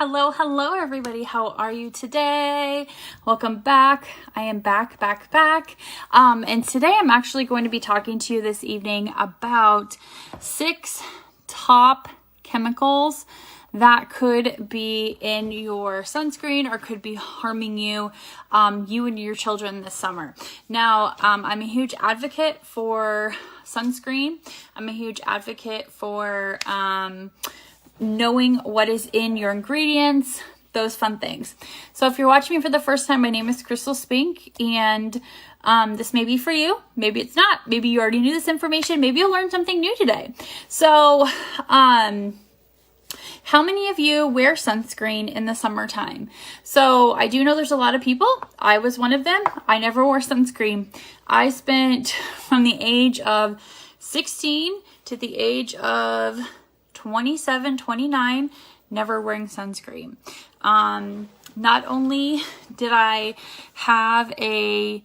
Hello everybody. How are you today? Welcome back. I am back. And today I'm actually going to be talking to you this evening about 6 top chemicals that could be in your sunscreen or could be harming you, you and your children this summer. Now, I'm a huge advocate for sunscreen. I'm a huge advocate for, knowing what is in your ingredients, those fun things. So if you're watching me for the first time, my name is Crystal Spink, and this may be for you. Maybe it's not. Maybe you already knew this information. Maybe you'll learn something new today. So how many of you wear sunscreen in the summertime? So I do know there's a lot of people. I was one of them. I never wore sunscreen. I spent from the age of 16 to the age of 27, 29, never wearing sunscreen. Not only did I have a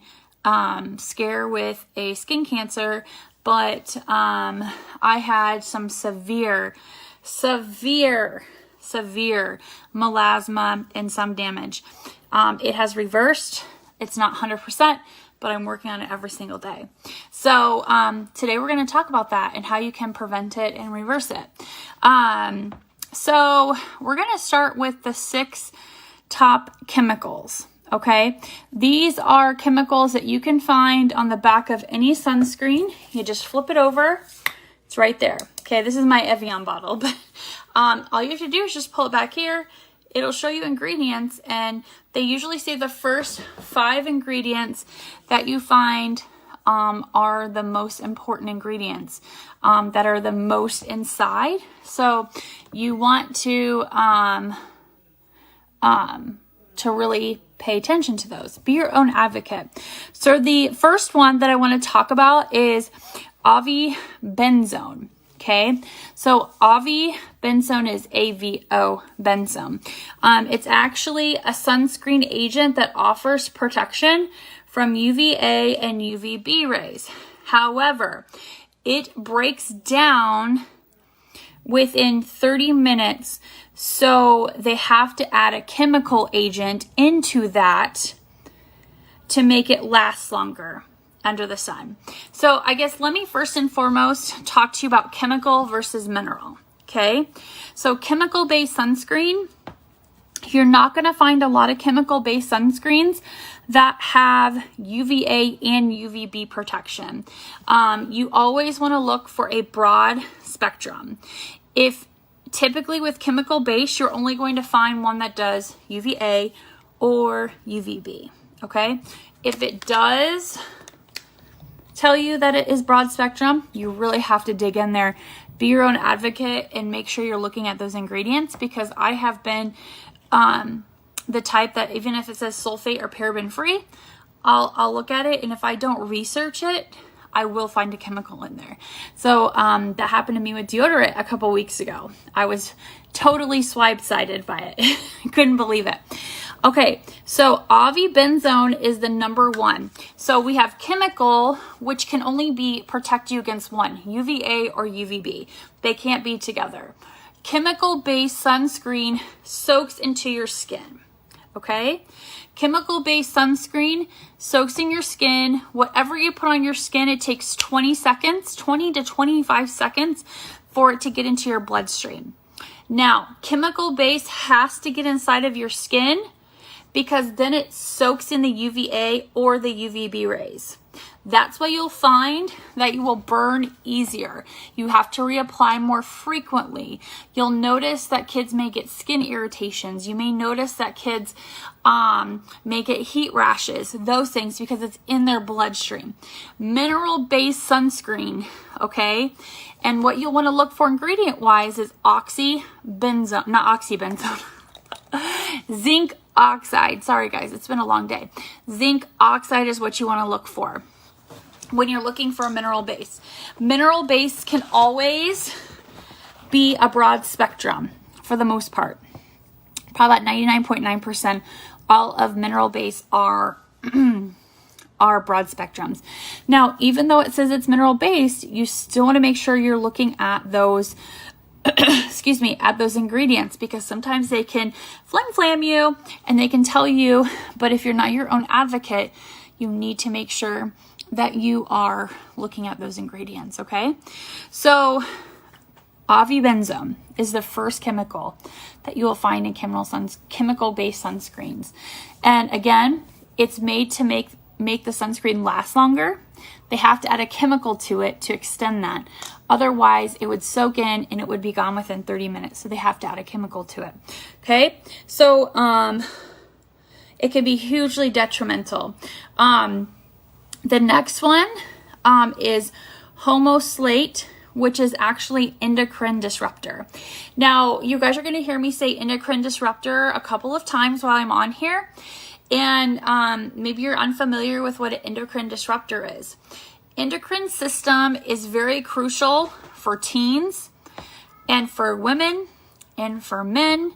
scare with a skin cancer, but I had some severe melasma and some damage. It has reversed. It's not 100%, but I'm working on it every single day. So today we're going to talk about that and how you can prevent it and reverse it. So we're going to start with the 6 top chemicals. Okay, these are chemicals that you can find on the back of any sunscreen. You just flip it over. It's right there. Okay, this is my Evian bottle, but all you have to do is just pull it back here. It'll show you ingredients, and they usually say the first 5 ingredients that you find are the most important ingredients that are the most inside. So you want to really pay attention to those. Be your own advocate. So the first one that I want to talk about is avibenzone. Okay, so avibenzone is AVO benzone. It's actually a sunscreen agent that offers protection from UVA and UVB rays. However, it breaks down within 30 minutes, so they have to add a chemical agent into that to make it last longer under the sun. So I guess let me first and foremost talk to you about chemical versus mineral. Okay, so chemical-based sunscreen, you're not going to find a lot of chemical-based sunscreens that have UVA and UVB protection. You always want to look for a broad spectrum. If typically with chemical-based, you're only going to find one that does UVA or UVB. Okay, if it does tell you that it is broad spectrum, you really have to dig in there, be your own advocate, and make sure you're looking at those ingredients, because I have been the type that even if it says sulfate or paraben free, I'll look at it, and if I don't research it, I will find a chemical in there. So that happened to me with deodorant a couple weeks ago. I was totally swipe-sided by it. I couldn't believe it. Okay, so avibenzone is the number 1. So we have chemical, which can only protect you against one, UVA or UVB. They can't be together. Chemical-based sunscreen soaks into your skin. Okay, chemical-based sunscreen soaks in your skin. Whatever you put on your skin, it takes 20 to 25 seconds for it to get into your bloodstream. Now, chemical-based has to get inside of your skin, because then it soaks in the UVA or the UVB rays. That's why you'll find that you will burn easier. You have to reapply more frequently. You'll notice that kids may get skin irritations. You may notice that kids may get heat rashes, those things, because it's in their bloodstream. Mineral-based sunscreen, okay? And what you'll want to look for ingredient-wise is zinc oxide. Sorry guys, it's been a long day. Zinc oxide is what you want to look for when you're looking for a mineral base. Mineral base can always be a broad spectrum for the most part. Probably about 99.9% all of mineral base are broad spectrums. Now, even though it says it's mineral based, you still want to make sure you're looking at those excuse me, add those ingredients, because sometimes they can flam you and they can tell you, but if you're not your own advocate, you need to make sure that you are looking at those ingredients, okay? So avibenzone is the first chemical that you will find in chemical-based sunscreens. And again, it's made to make the sunscreen last longer. They have to add a chemical to it to extend that. Otherwise, it would soak in and it would be gone within 30 minutes. So they have to add a chemical to it. Okay? So it can be hugely detrimental. The next one is homoslate, which is actually endocrine disruptor. Now, you guys are going to hear me say endocrine disruptor a couple of times while I'm on here. And maybe you're unfamiliar with what an endocrine disruptor is. Endocrine system is very crucial for teens and for women and for men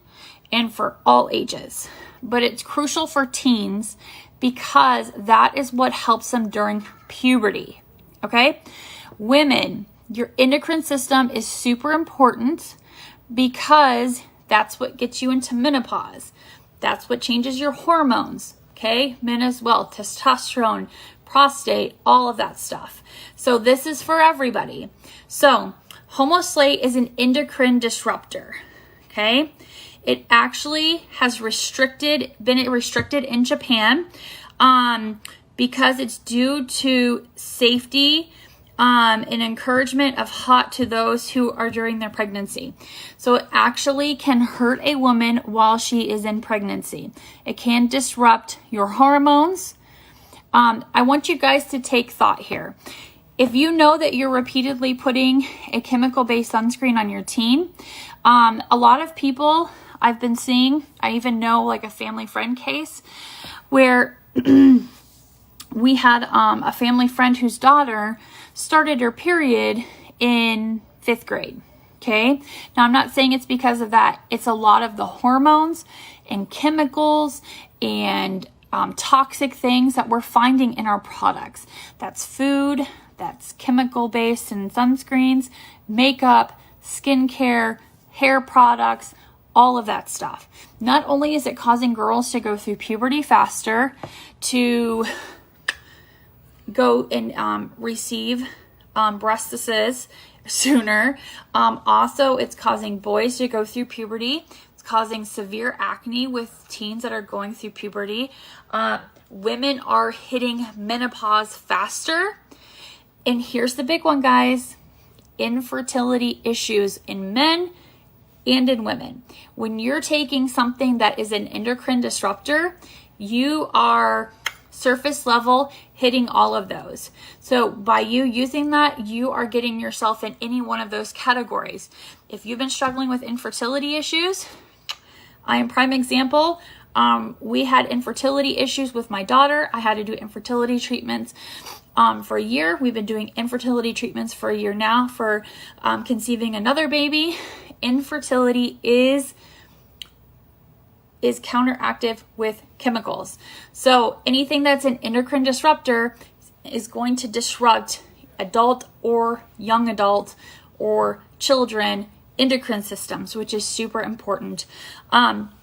and for all ages. But it's crucial for teens because that is what helps them during puberty, okay? Women, your endocrine system is super important because that's what gets you into menopause. That's what changes your hormones, okay? Men as well, testosterone, prostate, all of that stuff. So this is for everybody. So homoslate is an endocrine disruptor, okay? It actually has been restricted in Japan because it's due to safety and encouragement of hot to those who are during their pregnancy. So it actually can hurt a woman while she is in pregnancy. It can disrupt your hormones. I want you guys to take thought here. If you know that you're repeatedly putting a chemical-based sunscreen on your teen, a lot of people I've been seeing, I even know like a family friend case where we had a family friend whose daughter started her period in 5th grade. Okay. Now I'm not saying it's because of that. It's a lot of the hormones and chemicals and toxic things that we're finding in our products. That's food, that's chemical based in sunscreens, makeup, skincare, hair products, all of that stuff. Not only is it causing girls to go through puberty faster, to go and receive breastises sooner. Also, it's causing boys to go through puberty. It's causing severe acne with teens that are going through puberty. Women are hitting menopause faster. And here's the big one, guys. Infertility issues in men and in women. When you're taking something that is an endocrine disruptor, you are surface level hitting all of those. So by you using that, you are getting yourself in any one of those categories. If you've been struggling with infertility issues, I am prime example. We had infertility issues with my daughter. I had to do infertility treatments for a year. We've been doing infertility treatments for a year now for conceiving another baby. Infertility is counteractive with chemicals. So anything that's an endocrine disruptor is going to disrupt adult or young adult or children endocrine systems, which is super important.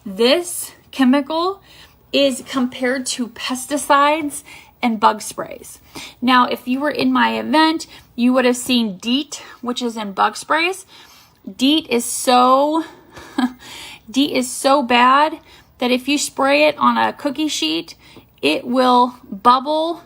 This chemical is compared to pesticides and bug sprays. Now, if you were in my event, you would have seen DEET, which is in bug sprays. DEET is so bad that if you spray it on a cookie sheet, it will bubble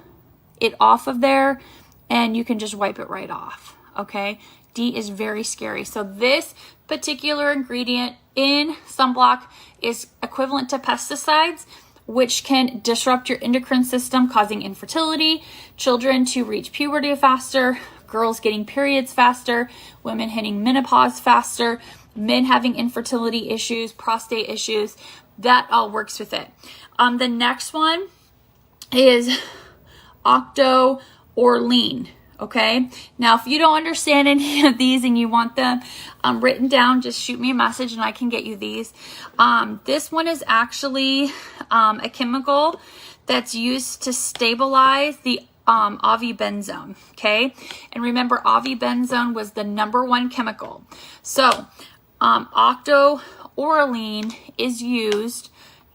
it off of there and you can just wipe it right off. Okay. DEET is very scary. So this particular ingredient in sunblock is equivalent to pesticides, which can disrupt your endocrine system, causing infertility, children to reach puberty faster, girls getting periods faster, women hitting menopause faster, men having infertility issues, prostate issues. That all works with it. The next one is octo or lean. Okay. Now, if you don't understand any of these and you want them written down, just shoot me a message and I can get you these. This one is actually a chemical that's used to stabilize the avibenzone. Okay. And remember, avibenzone was the #1 chemical. So octoroline is used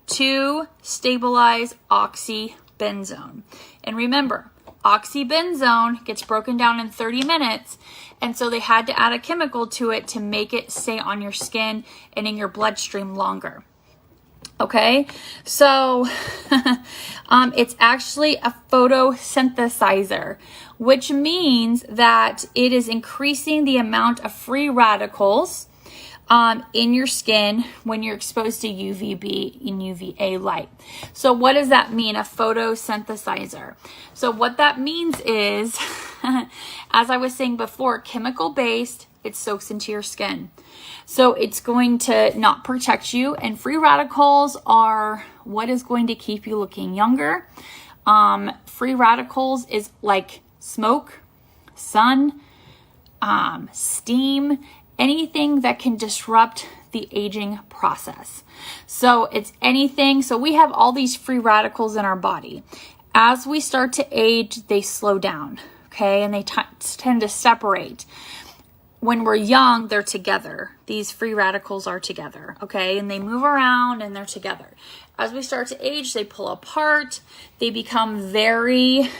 to stabilize oxybenzone. And remember, oxybenzone gets broken down in 30 minutes, and so they had to add a chemical to it to make it stay on your skin and in your bloodstream longer. Okay, so it's actually a photosynthesizer, which means that it is increasing the amount of free radicals in your skin when you're exposed to UVB and UVA light. So what does that mean, a photosynthesizer? So what that means is, as I was saying before, chemical based, it soaks into your skin. So it's going to not protect you, and free radicals are what is going to keep you looking younger. Free radicals is like smoke, sun, steam, anything that can disrupt the aging process. So it's anything. So we have all these free radicals in our body. As we start to age, they slow down, okay? And they tend to separate. When we're young, they're together. These free radicals are together, okay? And they move around and they're together. As we start to age, they pull apart. They become very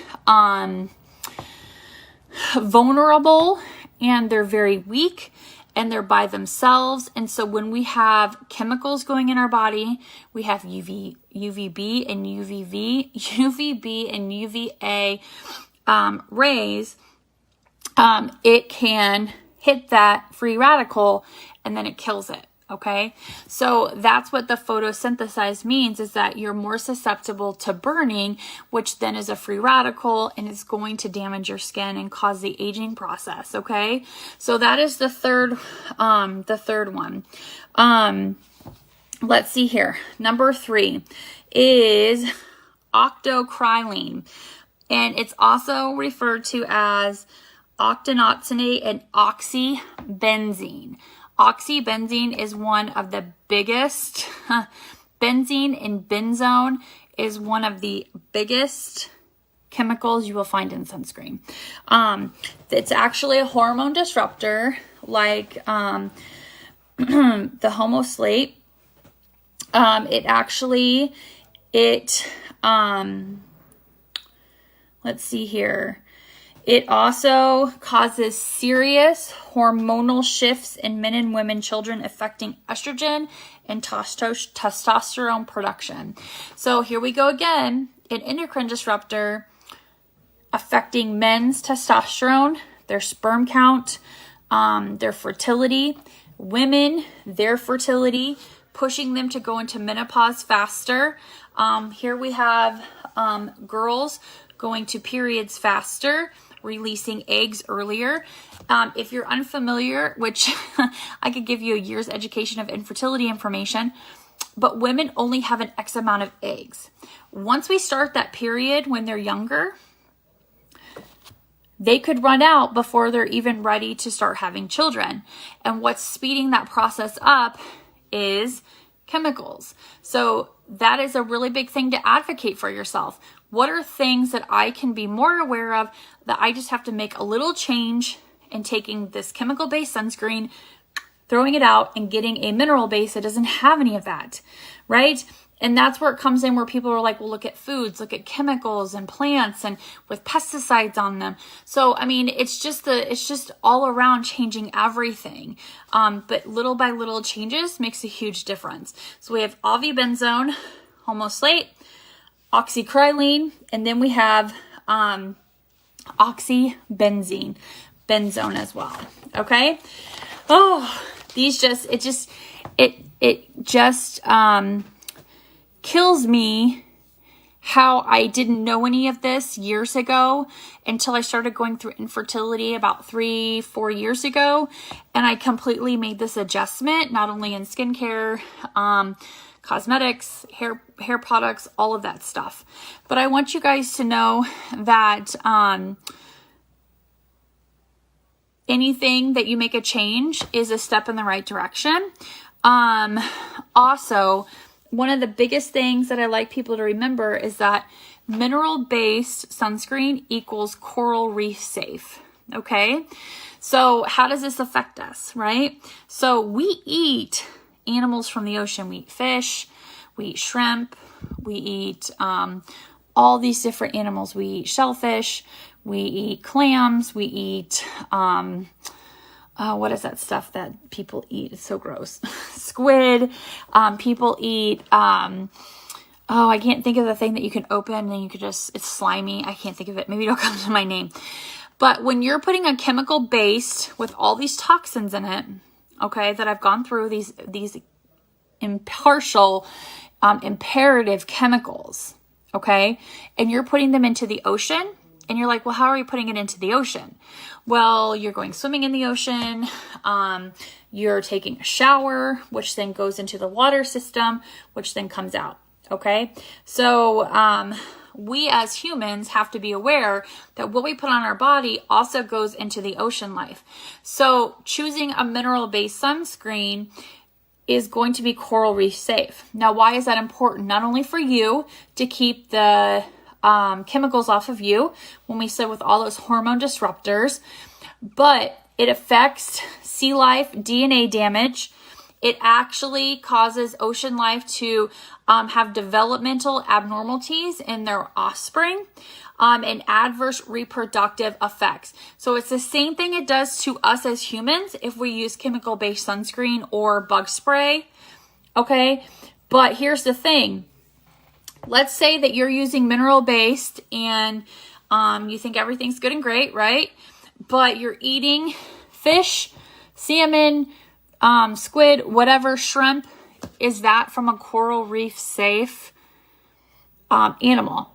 vulnerable, and they're very weak, and they're by themselves. And so when we have chemicals going in our body, we have UVB and UVA rays, it can hit that free radical and then it kills it. Okay, so that's what the photosynthesize means, is that you're more susceptible to burning, which then is a free radical and is going to damage your skin and cause the aging process. Okay, so that is the third one. Let's see here. Number 3 is octocrylene, and it's also referred to as octinoxate and oxybenzene. Oxybenzene is one of the biggest. Benzene and benzone is one of the biggest chemicals you will find in sunscreen. It's actually a hormone disruptor, like the homoslate. Let's see here. It also causes serious hormonal shifts in men and women, children, affecting estrogen and testosterone production. So here we go again, an endocrine disruptor affecting men's testosterone, their sperm count, their fertility, women, their fertility, pushing them to go into menopause faster. Here we have girls going to periods faster, releasing eggs earlier. If you're unfamiliar, which I could give you a year's education of infertility information, but women only have an X amount of eggs. Once we start that period when they're younger, they could run out before they're even ready to start having children. And what's speeding that process up is chemicals. So that is a really big thing to advocate for yourself. What are things that I can be more aware of, that I just have to make a little change in taking this chemical-based sunscreen, throwing it out, and getting a mineral base that doesn't have any of that, right? And that's where it comes in, where people are like, well, look at foods, look at chemicals and plants and with pesticides on them. So, I mean, it's just all around changing everything. But little by little changes makes a huge difference. So we have oxybenzone, homoslate, oxycrylene, and then we have oxybenzene, benzone as well. Okay. Oh, it just kills me how I didn't know any of this years ago until I started going through infertility about 3-4 years ago. And I completely made this adjustment, not only in skincare, cosmetics, hair products, all of that stuff. But I want you guys to know that anything that you make a change is a step in the right direction. Also, one of the biggest things that I like people to remember is that mineral-based sunscreen equals coral reef safe. Okay, So how does this affect us, right? So we eat animals from the ocean. We eat fish, we eat shrimp, we eat all these different animals. We eat shellfish, we eat clams, we eat, what is that stuff that people eat? It's so gross. Squid. People eat, I can't think of the thing that you can open and you could just, it's slimy. I can't think of it. Maybe it'll come to my name. But when you're putting a chemical based with all these toxins in it, okay, that I've gone through, these impartial, imperative chemicals, okay, and you're putting them into the ocean, and you're like, well, how are you putting it into the ocean? Well, you're going swimming in the ocean, you're taking a shower, which then goes into the water system, which then comes out, okay? So we as humans have to be aware that what we put on our body also goes into the ocean life. So choosing a mineral-based sunscreen is going to be coral reef safe. Now, why is that important? Not only for you to keep the chemicals off of you when we sit with all those hormone disruptors, but it affects sea life, DNA damage. It actually causes ocean life to have developmental abnormalities in their offspring and adverse reproductive effects. So it's the same thing it does to us as humans if we use chemical-based sunscreen or bug spray, okay? But here's the thing. Let's say that you're using mineral-based and you think everything's good and great, right? But you're eating fish, salmon, squid, whatever, shrimp. Is that from a coral reef safe animal,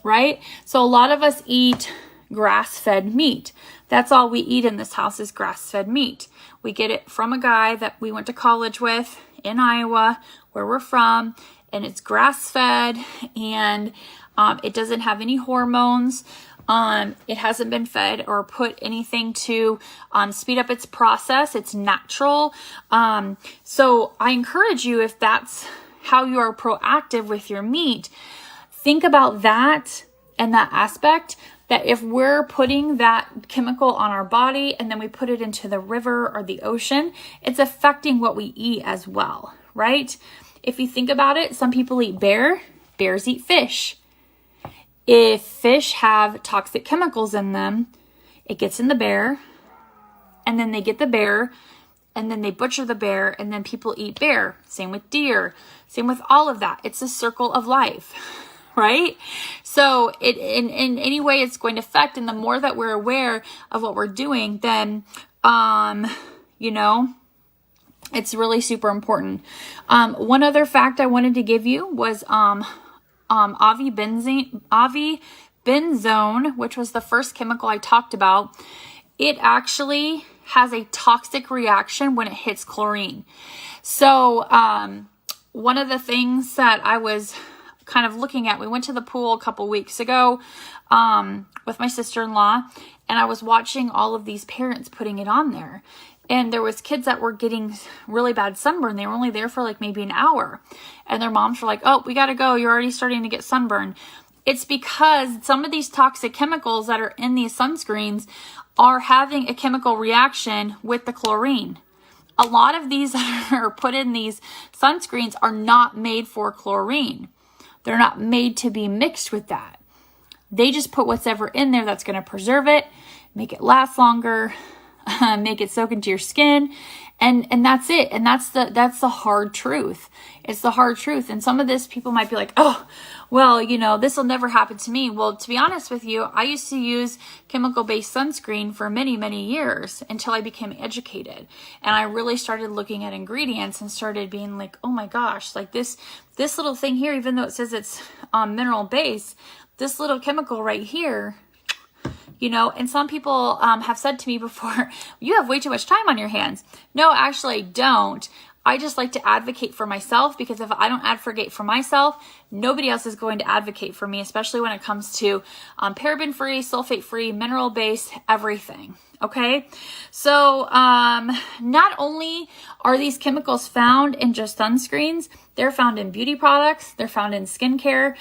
right? So a lot of us eat grass-fed meat. That's all we eat in this house is grass-fed meat. We get it from a guy that we went to college with in Iowa, where we're from, and it's grass-fed, and it doesn't have any hormones. It hasn't been fed or put anything to speed up its process. It's natural. So I encourage you, if that's how you are proactive with your meat, think about that and that aspect, that if we're putting that chemical on our body and then we put it into the river or the ocean, it's affecting what we eat as well, right? If you think about it, some people eat bears eat fish. If fish have toxic chemicals in them, it gets in the bear, and then they get the bear, and then they butcher the bear, and then people eat bear. Same with deer. Same with all of that. It's a circle of life, right? So in any way it's going to affect, and the more that we're aware of what we're doing, then, it's really super important. One other fact I wanted to give you was, avibenzone, which was the first chemical I talked about, it actually has a toxic reaction when it hits chlorine. So one of the things that I was kind of looking at, we went to the pool a couple weeks ago with my sister-in-law, and I was watching all of these parents putting it on there. And there was kids that were getting really bad sunburn. They were only there for like maybe an hour. And their moms were like, oh, we got to go. You're already starting to get sunburn. It's because some of these toxic chemicals that are in these sunscreens are having a chemical reaction with the chlorine. A lot of these that are put in these sunscreens are not made for chlorine. They're not made to be mixed with that. They just put whatever in there that's going to preserve it, make it last longer, make it soak into your skin, and that's it. And that's the hard truth. It's the hard truth. And some of this, people might be like, oh, well, this will never happen to me. Well, to be honest with you, I used to use chemical-based sunscreen for many, many years until I became educated. And I really started looking at ingredients and started being like, oh my gosh, like this little thing here, even though it says it's mineral-based, this little chemical right here, and some people have said to me before, you have way too much time on your hands. No, actually I don't. I just like to advocate for myself, because if I don't advocate for myself, nobody else is going to advocate for me, especially when it comes to paraben-free, sulfate-free, mineral-based, everything. Okay, so not only are these chemicals found in just sunscreens, they're found in beauty products, they're found in skincare.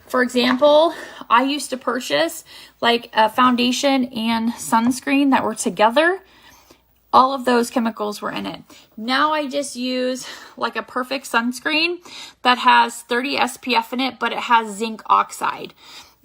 For example, I used to purchase like a foundation and sunscreen that were together. All of those chemicals were in it. Now I just use like a perfect sunscreen that has 30 SPF in it, but it has zinc oxide.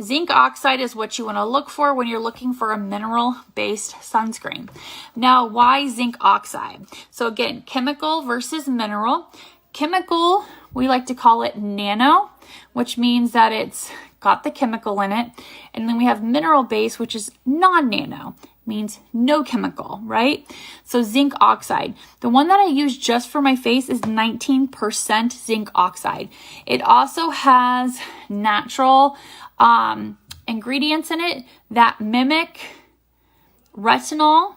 Zinc oxide is what you want to look for when you're looking for a mineral-based sunscreen. Now, why zinc oxide? So again, chemical versus mineral. Chemical, we like to call it nano, which means that it's got the chemical in it. And then we have mineral-based, which is non-nano, means no chemical, right? So zinc oxide. The one that I use just for my face is 19% zinc oxide. It also has natural ingredients in it that mimic retinol,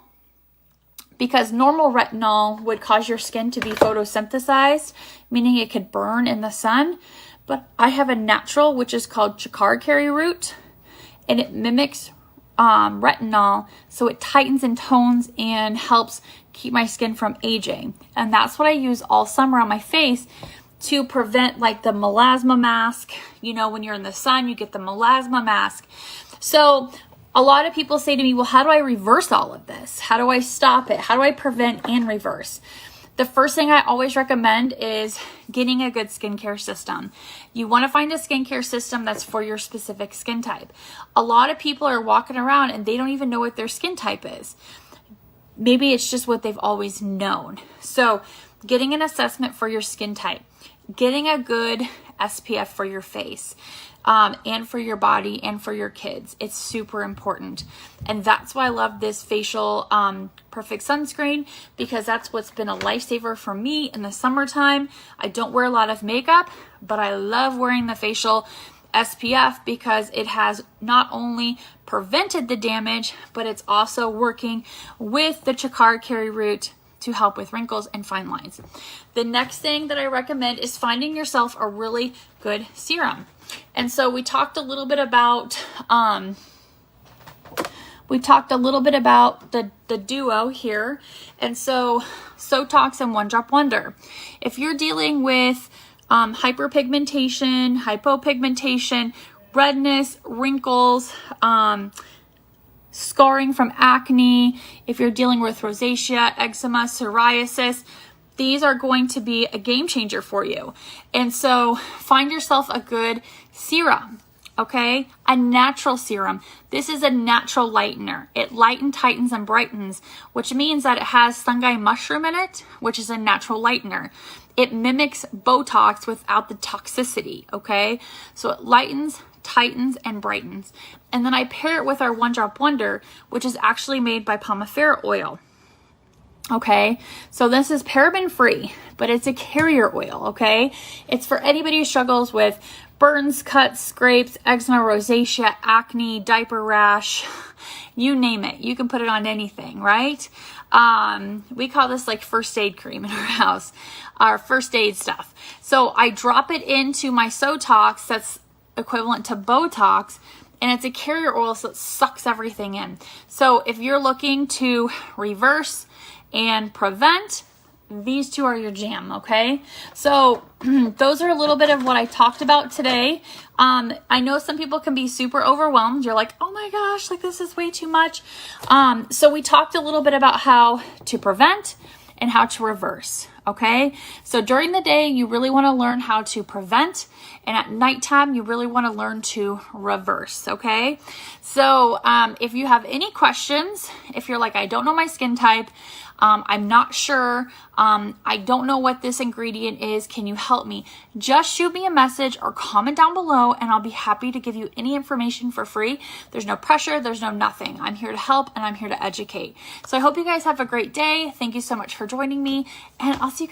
because normal retinol would cause your skin to be photosynthesized, meaning it could burn in the sun. But I have a natural, which is called chikarcari root, and it mimics retinol, so it tightens and tones and helps keep my skin from aging. And that's what I use all summer on my face to prevent like the melasma mask. You know, when you're in the sun, you get the melasma mask. So a lot of people say to me, well, how do I reverse all of this? How do I stop it? How do I prevent and reverse? The first thing I always recommend is getting a good skincare system. You want to find a skincare system that's for your specific skin type. A lot of people are walking around and they don't even know what their skin type is. Maybe it's just what they've always known. So getting an assessment for your skin type, getting a good SPF for your face, and for your body and for your kids. It's super important. And that's why I love this facial perfect sunscreen, because that's what's been a lifesaver for me in the summertime. I don't wear a lot of makeup, but I love wearing the facial SPF because it has not only prevented the damage, but it's also working with the chikarcari root to help with wrinkles and fine lines. The next thing that I recommend is finding yourself a really good serum. And so we talked a little bit about the duo here. And so Sotox and One Drop Wonder. If you're dealing with hyperpigmentation, hypopigmentation, redness, wrinkles, scarring from acne, if you're dealing with rosacea, eczema, psoriasis, these are going to be a game changer for you. And so find yourself a good serum, okay? A natural serum. This is a natural lightener. It lightens, tightens, and brightens, which means that it has fungi mushroom in it, which is a natural lightener. It mimics Botox without the toxicity, okay? So it lightens, tightens, and brightens. And then I pair it with our One Drop Wonder, which is actually made by Pomifera oil. Okay, so this is paraben free, but it's a carrier oil, okay? It's for anybody who struggles with burns, cuts, scrapes, eczema, rosacea, acne, diaper rash, you name it. You can put it on anything, right? We call this like first aid cream in our house, our first aid stuff. So I drop it into my Sotox, that's equivalent to Botox, and it's a carrier oil, so it sucks everything in. So if you're looking to reverse and prevent, these two are your jam, okay? So those are a little bit of what I talked about today. I know some people can be super overwhelmed. You're like, oh my gosh, like this is way too much. So we talked a little bit about how to prevent and how to reverse, okay? So during the day, you really want to learn how to prevent, and at nighttime, you really want to learn to reverse, okay? So if you have any questions, if you're like, I don't know my skin type, I'm not sure, I don't know what this ingredient is, can you help me? Just shoot me a message or comment down below and I'll be happy to give you any information for free. There's no pressure, there's no nothing. I'm here to help and I'm here to educate. So I hope you guys have a great day. Thank you so much for joining me, and I'll see you guys